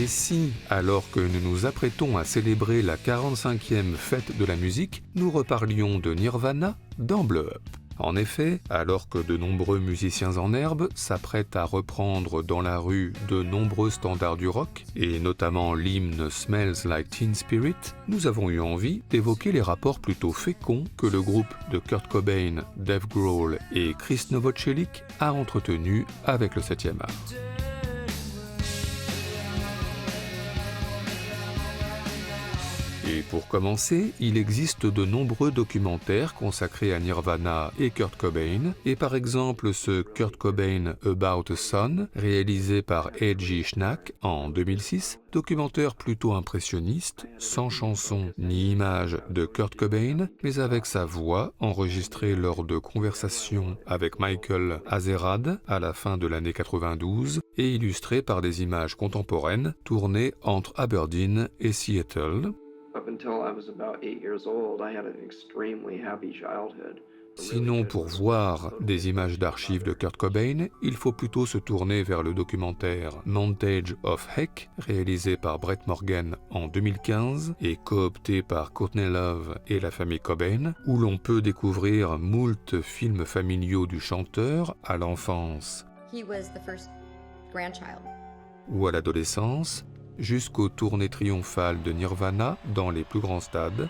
Et si, alors que nous nous apprêtons à célébrer la 45e fête de la musique, nous reparlions de Nirvana dans Blow Up? En effet, alors que de nombreux musiciens en herbe s'apprêtent à reprendre dans la rue de nombreux standards du rock, et notamment l'hymne Smells Like Teen Spirit, nous avons eu envie d'évoquer les rapports plutôt féconds que le groupe de Kurt Cobain, Dave Grohl et Chris Novoselic a entretenus avec le 7e art. Et pour commencer, il existe de nombreux documentaires consacrés à Nirvana et Kurt Cobain, et par exemple ce Kurt Cobain About a Son, réalisé par A.G. Schnack en 2006, documentaire plutôt impressionniste, sans chanson ni image de Kurt Cobain, mais avec sa voix enregistrée lors de conversations avec Michael Azerrad à la fin de l'année 92, et illustrée par des images contemporaines tournées entre Aberdeen et Seattle. Sinon, pour voir des images d'archives de Kurt Cobain, il faut plutôt se tourner vers le documentaire Montage of Heck, réalisé par Brett Morgen en 2015 et coopté par Courtney Love et la famille Cobain, où l'on peut découvrir moult films familiaux du chanteur à l'enfance ou à l'adolescence, jusqu'aux tournées triomphales de Nirvana dans les plus grands stades,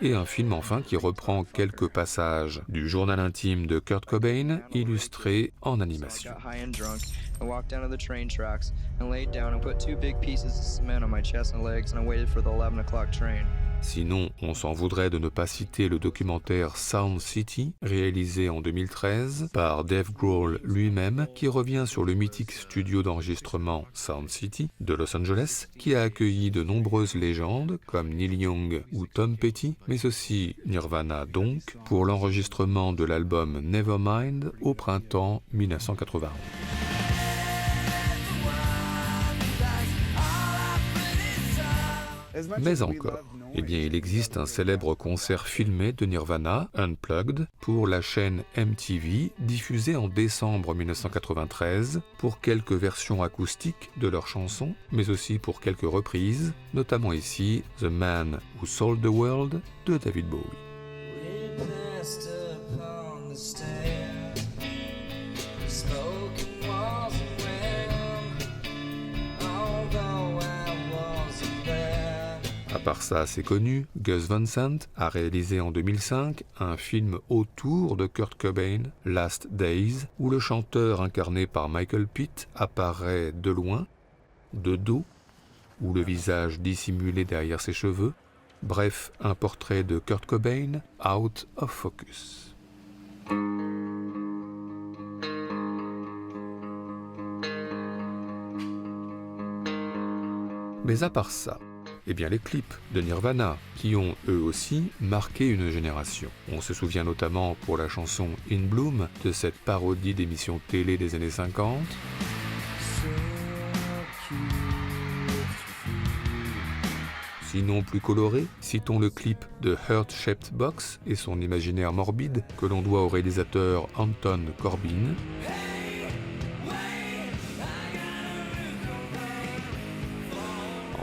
et un film enfin qui reprend quelques passages du journal intime de Kurt Cobain, illustré en animation. Sinon, on s'en voudrait de ne pas citer le documentaire Sound City, réalisé en 2013 par Dave Grohl lui-même, qui revient sur le mythique studio d'enregistrement Sound City de Los Angeles, qui a accueilli de nombreuses légendes comme Neil Young ou Tom Petty, mais aussi Nirvana donc, pour l'enregistrement de l'album Nevermind au printemps 1991. Mais encore, il existe un célèbre concert filmé de Nirvana, Unplugged, pour la chaîne MTV, diffusé en décembre 1993, pour quelques versions acoustiques de leurs chansons, mais aussi pour quelques reprises, notamment ici The Man Who Sold the World de David Bowie. À part ça assez connu, Gus Van Sant a réalisé en 2005 un film autour de Kurt Cobain, Last Days, où le chanteur incarné par Michael Pitt apparaît de loin, de dos, ou le visage dissimulé derrière ses cheveux, bref, un portrait de Kurt Cobain out of focus. Mais à part ça, les clips de Nirvana, qui ont eux aussi marqué une génération. On se souvient notamment pour la chanson In Bloom de cette parodie d'émission télé des années 50. Sinon plus coloré, citons le clip de Heart Shaped Box et son imaginaire morbide que l'on doit au réalisateur Anton Corbijn.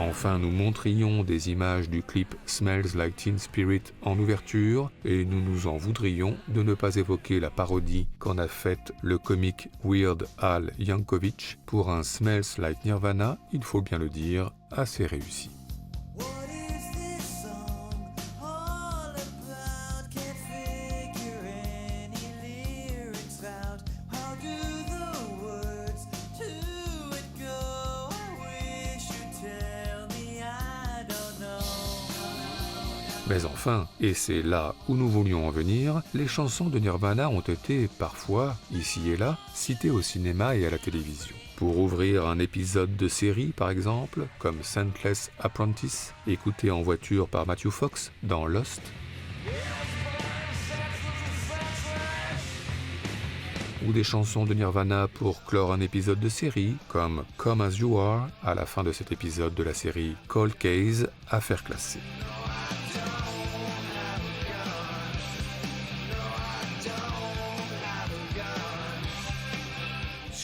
Enfin, nous montrions des images du clip Smells Like Teen Spirit en ouverture et nous nous en voudrions de ne pas évoquer la parodie qu'en a faite le comique Weird Al Yankovic pour un Smells Like Nirvana, il faut bien le dire, assez réussi. Mais enfin, et c'est là où nous voulions en venir, les chansons de Nirvana ont été parfois, ici et là, citées au cinéma et à la télévision. Pour ouvrir un épisode de série, par exemple, comme Scentless Apprentice, écouté en voiture par Matthew Fox dans Lost, ou des chansons de Nirvana pour clore un épisode de série, comme Come As You Are, à la fin de cet épisode de la série Cold Case, affaire classée.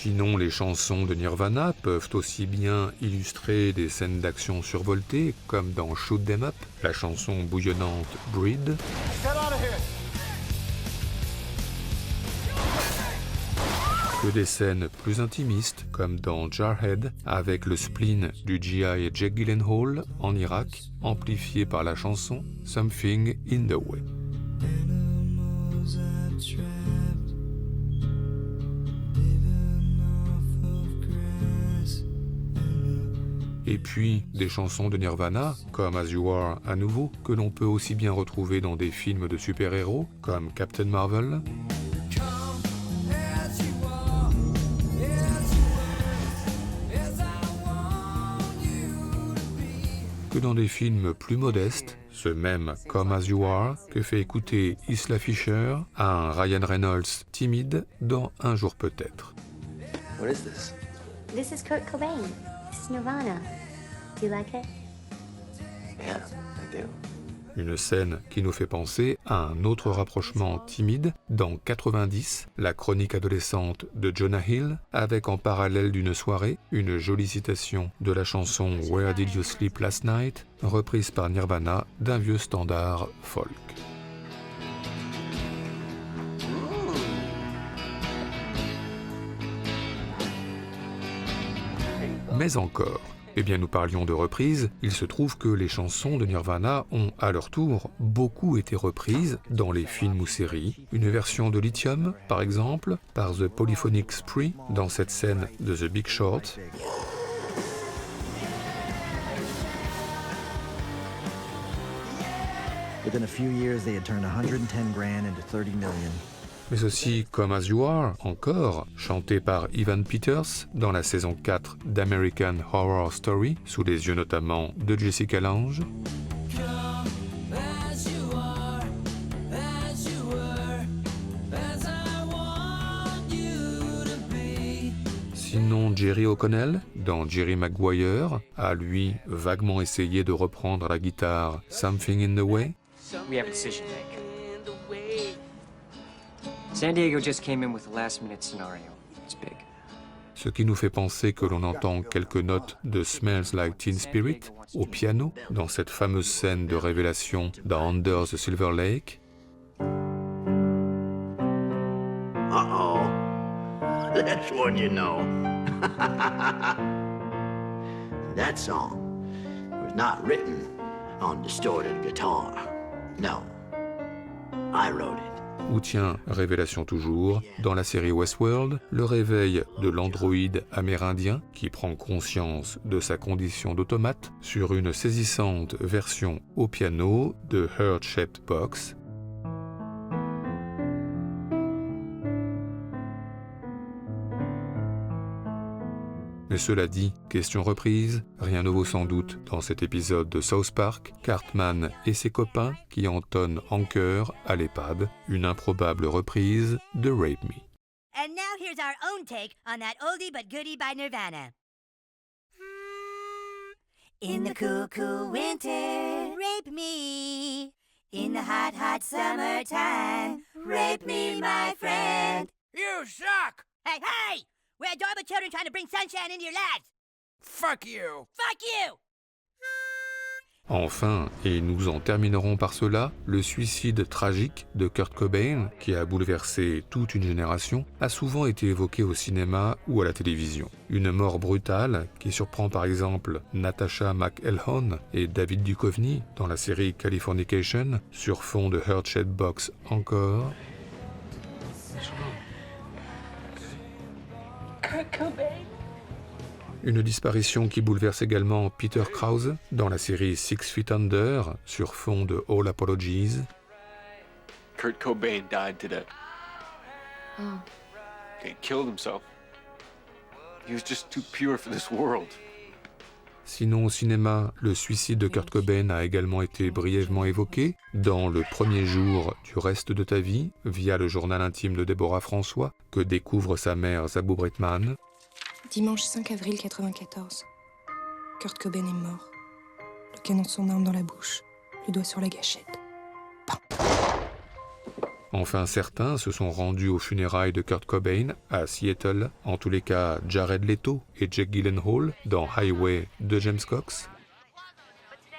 Sinon, les chansons de Nirvana peuvent aussi bien illustrer des scènes d'action survoltées, comme dans Shoot 'Em Up, la chanson bouillonnante Breed, que des scènes plus intimistes, comme dans Jarhead, avec le spleen du GI Jake Gyllenhaal en Irak, amplifié par la chanson Something in the Way. Et puis, des chansons de Nirvana, comme As You Are à nouveau, que l'on peut aussi bien retrouver dans des films de super-héros, comme Captain Marvel, que dans des films plus modestes, ce même Come As You Are, que fait écouter Isla Fisher à un Ryan Reynolds timide dans Un jour peut-être. What is this? This is Kurt Cobain. This is Nirvana. Do you like it? Yeah, I do. Une scène qui nous fait penser à un autre rapprochement timide dans 90, la chronique adolescente de Jonah Hill, avec en parallèle d'une soirée une jolie citation de la chanson Where Did You Sleep Last Night, reprise par Nirvana d'un vieux standard folk. Mais encore, eh bien nous parlions de reprises, il se trouve que les chansons de Nirvana ont à leur tour beaucoup été reprises dans les films ou séries. Une version de Lithium, par exemple, par The Polyphonic Spree, dans cette scène de The Big Short. Within a few years, they had turned 110 grand into 30 million. Mais aussi Come As You Are, encore, chanté par Evan Peters dans la saison 4 d'American Horror Story, sous les yeux notamment de Jessica Lange. Sinon Jerry O'Connell, dans Jerry Maguire, a lui vaguement essayé de reprendre la guitare Something in the Way. We have a decision to make. San Diego just came in with a last-minute scenario. It's big. Ce qui nous fait penser que l'on entend quelques notes de Smells Like Teen Spirit au piano dans cette fameuse scène de révélation dans Under the Silver Lake. Uh-oh. That's one you know. That song was not written on distorted guitar. No. I wrote it. Ou tiens, révélation toujours, dans la série Westworld, le réveil de l'androïde amérindien qui prend conscience de sa condition d'automate sur une saisissante version au piano de Heart-Shaped Box. Mais cela dit, question reprise, rien ne vaut sans doute dans cet épisode de South Park, Cartman et ses copains qui entonnent en chœur à l'EHPAD une improbable reprise de Rape Me. And now here's our own take on that oldie but goodie by Nirvana. In the cool, cool winter, rape me. In the hot, hot summertime, rape me, my friend. You suck! Hey, hey! We're adorable children trying to bring sunshine into your lives. Fuck you! Fuck you! Enfin, et nous en terminerons par cela, le suicide tragique de Kurt Cobain, qui a bouleversé toute une génération, a souvent été évoqué au cinéma ou à la télévision. Une mort brutale qui surprend par exemple Natasha McElhone et David Duchovny dans la série Californication, sur fond de Heart-Shaped Box encore. Kurt Cobain. Une disparition qui bouleverse également Peter Krause dans la série Six Feet Under sur fond de All Apologies. Kurt Cobain died today. Oh. He killed himself. He was just too pure for this world. Sinon au cinéma, le suicide de Kurt Cobain a également été brièvement évoqué dans Le premier jour du reste de ta vie, via le journal intime de Deborah François, que découvre sa mère Zabou Bretman. Dimanche 5 avril 94. Kurt Cobain est mort. Le canon de son arme dans la bouche, le doigt sur la gâchette. Enfin, certains se sont rendus aux funérailles de Kurt Cobain à Seattle, en tous les cas Jared Leto et Jake Gyllenhaal dans Highway de James Cox.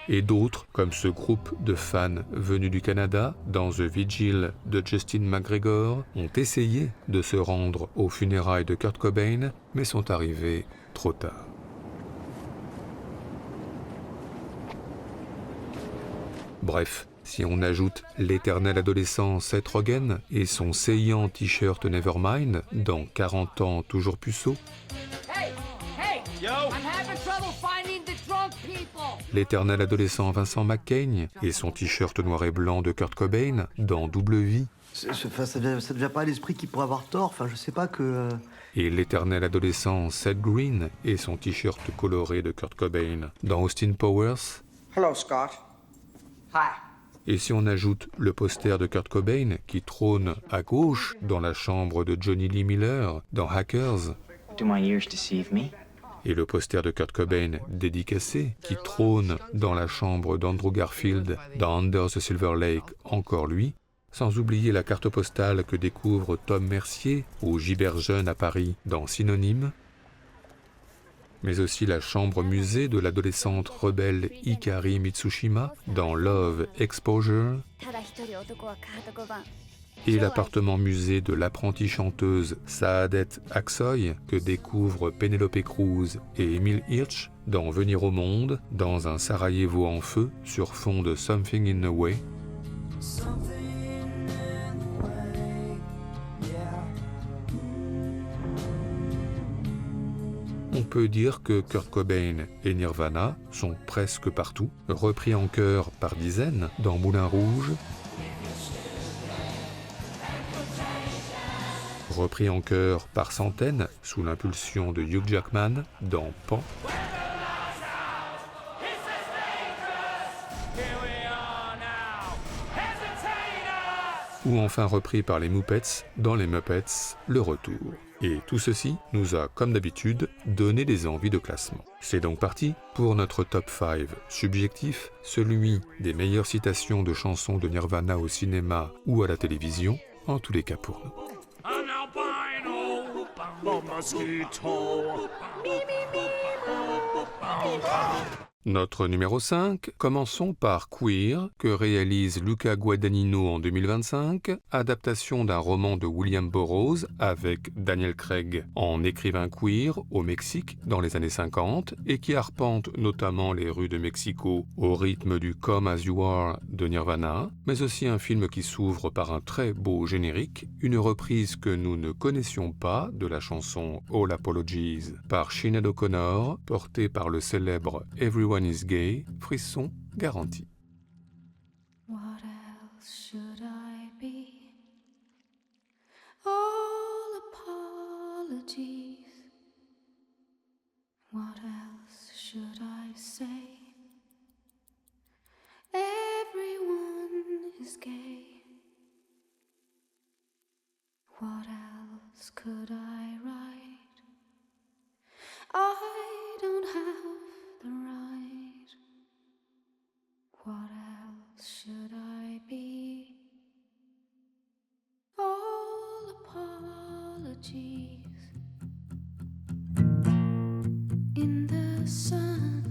Et d'autres, comme ce groupe de fans venus du Canada, dans The Vigil de Justin McGregor, ont essayé de se rendre aux funérailles de Kurt Cobain, mais sont arrivés trop tard. Bref, si on ajoute l'éternel adolescent Seth Rogen et son saillant t-shirt Nevermind dans 40 ans toujours puceau, l'éternel adolescent Vincent McCain et son t-shirt noir et blanc de Kurt Cobain dans Double Vie, Ça ne vient pas à l'esprit qu'il pourrait avoir tort, je sais pas que... et l'éternel adolescent Seth Green et son t-shirt coloré de Kurt Cobain dans Austin Powers. Hello, Scott. Hi. Et si on ajoute le poster de Kurt Cobain qui trône à gauche dans la chambre de Johnny Lee Miller dans Hackers, Do my ears deceive me? et le poster de Kurt Cobain dédicacé qui trône dans la chambre d'Andrew Garfield dans Under the Silver Lake, encore lui, sans oublier la carte postale que découvre Tom Mercier au Gibert Jeune à Paris dans Synonyme, mais aussi la chambre-musée de l'adolescente rebelle Hikari Mitsushima dans Love Exposure, et l'appartement-musée de l'apprentie chanteuse Saadet Aksoy que découvrent Penelope Cruz et Emile Hirsch dans Venir au monde, dans un Sarajevo en feu sur fond de Something in the Way. On peut dire que Kurt Cobain et Nirvana sont presque partout, repris en chœur par dizaines dans Moulin Rouge, repris en chœur par centaines sous l'impulsion de Hugh Jackman dans Pan, ou enfin repris par les Muppets dans les Muppets Le Retour. Et tout ceci nous a, comme d'habitude, donné des envies de classement. C'est donc parti pour notre top 5 subjectif, celui des meilleures citations de chansons de Nirvana au cinéma ou à la télévision, en tous les cas pour nous. Notre numéro 5, commençons par Queer, que réalise Luca Guadagnino en 2025, adaptation d'un roman de William Burroughs avec Daniel Craig en écrivain queer au Mexique dans les années 50 et qui arpente notamment les rues de Mexico au rythme du Come As You Are de Nirvana, mais aussi un film qui s'ouvre par un très beau générique, une reprise que nous ne connaissions pas de la chanson All Apologies par Sinead O'Connor, portée par le célèbre Everyone is Gay, frisson garanti. What else should I be? All apologies. What else should I say? Everyone is gay. What else could I write? I don't have the right. What else should I be? All apologies. In the sun,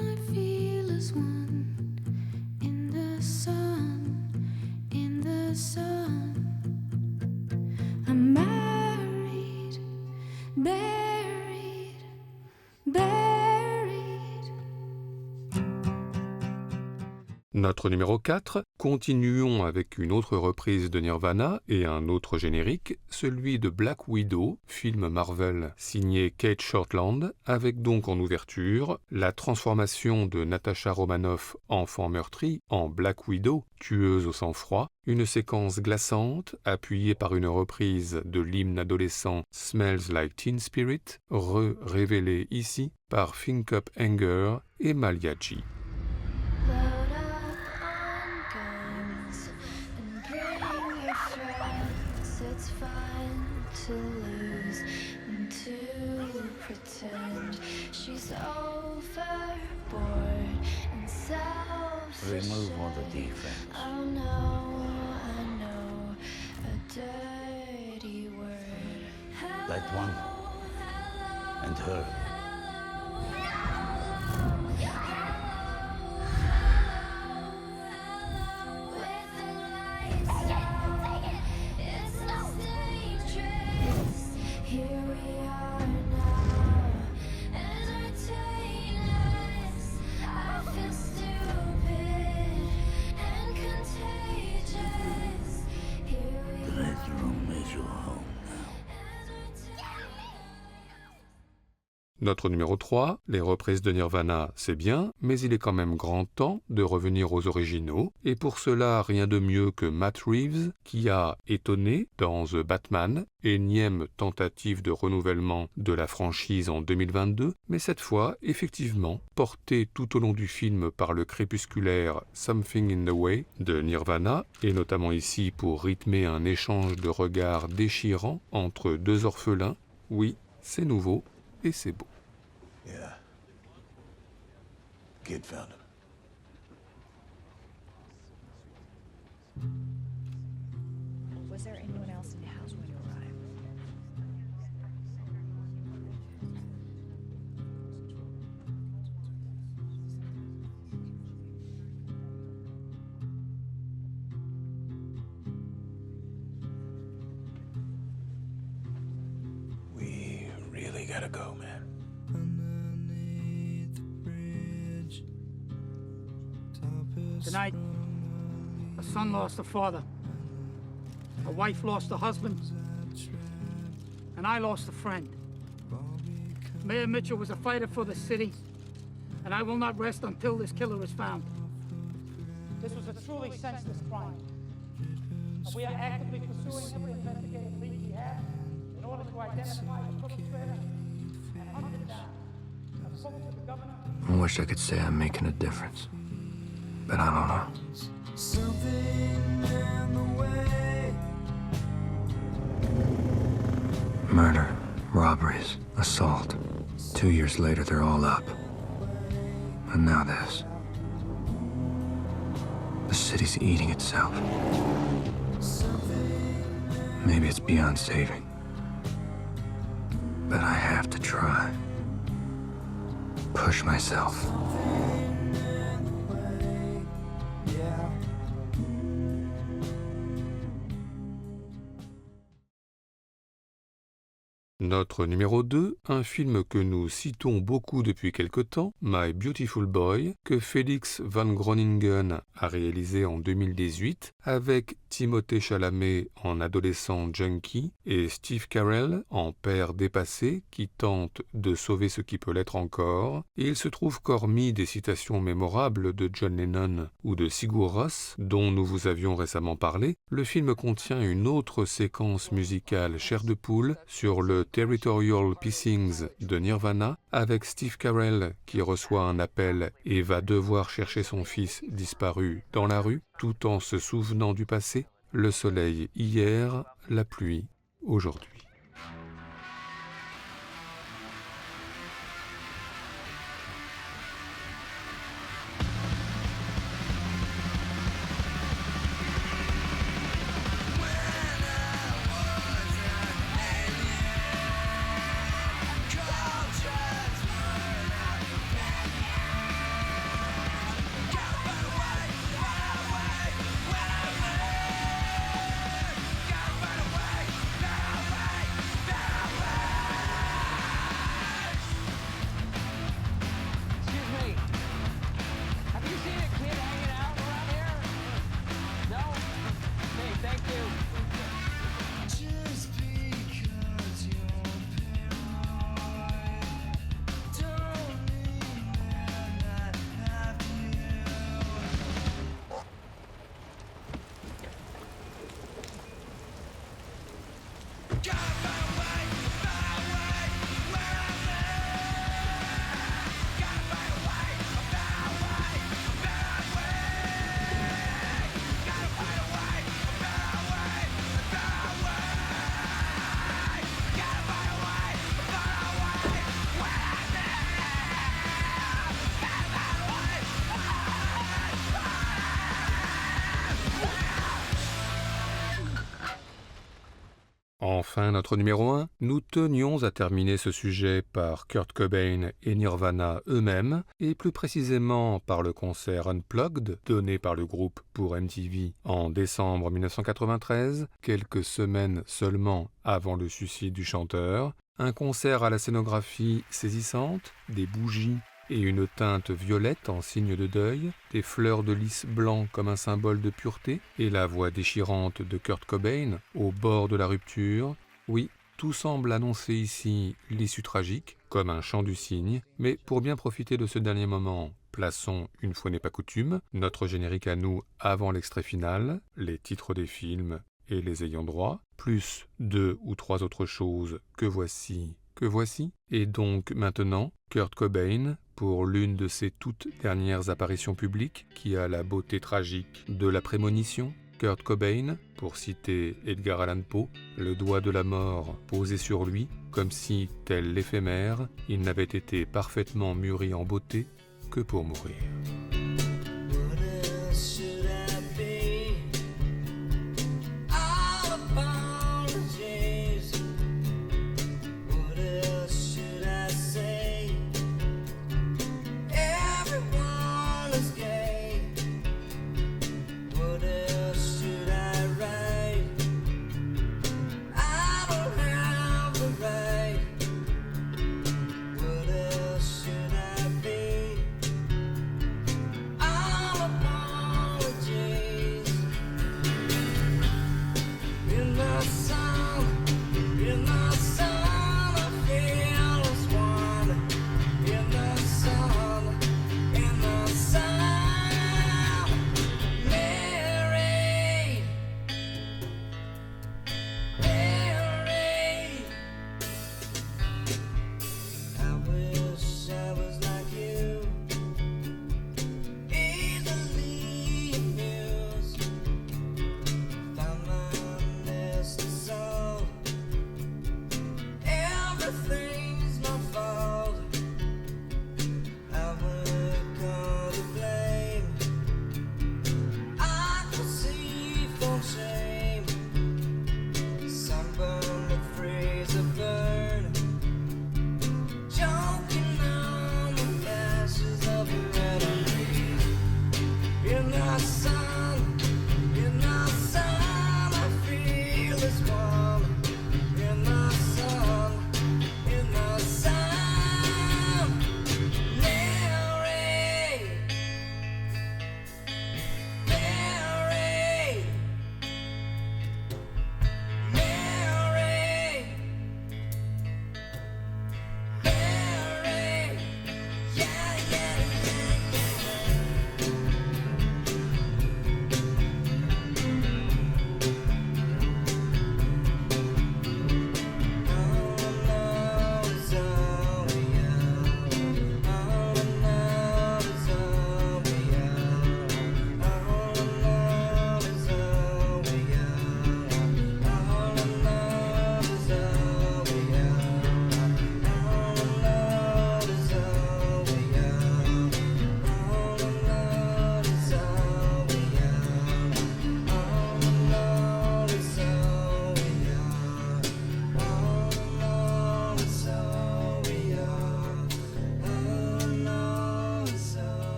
I feel as one. In the sun, I'm married, buried. Notre numéro 4, continuons avec une autre reprise de Nirvana et un autre générique, celui de Black Widow, film Marvel signé Kate Shortland, avec donc en ouverture la transformation de Natasha Romanoff, enfant meurtri, en Black Widow, tueuse au sang-froid, une séquence glaçante appuyée par une reprise de l'hymne adolescent Smells Like Teen Spirit, révélée ici par Think Up Anger et Maliachi. It's fun to lose and to pretend she's overboard and self Remove all the defects. Oh no, I know a dirty word. That one and her. Notre numéro 3, les reprises de Nirvana, c'est bien, mais il est quand même grand temps de revenir aux originaux, et pour cela, rien de mieux que Matt Reeves, qui a étonné dans The Batman, énième tentative de renouvellement de la franchise en 2022, mais cette fois, effectivement, porté tout au long du film par le crépusculaire Something in the Way de Nirvana, et notamment ici pour rythmer un échange de regards déchirant entre deux orphelins. Oui, c'est nouveau et c'est beau. Yeah. Kid found him. Was there anyone else in the house when you arrived? We really gotta go, man. Tonight, a son lost a father, a wife lost a husband, and I lost a friend. Mayor Mitchell was a fighter for the city, and I will not rest until this killer is found. This was a truly senseless crime. And we are actively pursuing every investigative lead we have in order to identify the perpetrator and hunt him down. I spoke to the governor. I wish I could say I'm making a difference. But I don't know. Murder, robberies, assault. 2 years later, they're all up. And now this. The city's eating itself. Maybe it's beyond saving. But I have to try. Push myself. Notre numéro 2, un film que nous citons beaucoup depuis quelque temps, My Beautiful Boy, que Félix Van Groningen a réalisé en 2018, avec Timothée Chalamet en adolescent junkie et Steve Carell en père dépassé qui tente de sauver ce qui peut l'être encore. Et il se trouve qu'hormis des citations mémorables de John Lennon ou de Sigur Rós, dont nous vous avions récemment parlé, le film contient une autre séquence musicale chair de poule sur le Territorial Pissings de Nirvana, avec Steve Carell qui reçoit un appel et va devoir chercher son fils disparu dans la rue, tout en se souvenant du passé, le soleil hier, la pluie aujourd'hui. Enfin, notre numéro 1, nous tenions à terminer ce sujet par Kurt Cobain et Nirvana eux-mêmes, et plus précisément par le concert Unplugged donné par le groupe pour MTV en décembre 1993, quelques semaines seulement avant le suicide du chanteur. Un concert à la scénographie saisissante, des bougies et une teinte violette en signe de deuil, des fleurs de lys blanc comme un symbole de pureté, et la voix déchirante de Kurt Cobain au bord de la rupture. Oui, tout semble annoncer ici l'issue tragique, comme un chant du cygne, mais pour bien profiter de ce dernier moment, plaçons, une fois n'est pas coutume, notre générique à nous avant l'extrait final, les titres des films et les ayants droit, plus 2 ou 3 autres choses que voici. Et donc maintenant, Kurt Cobain, pour l'une de ses toutes dernières apparitions publiques, qui a la beauté tragique de la prémonition. Kurt Cobain, pour citer Edgar Allan Poe, le doigt de la mort posé sur lui, comme si, tel l'éphémère, il n'avait été parfaitement mûri en beauté que pour mourir.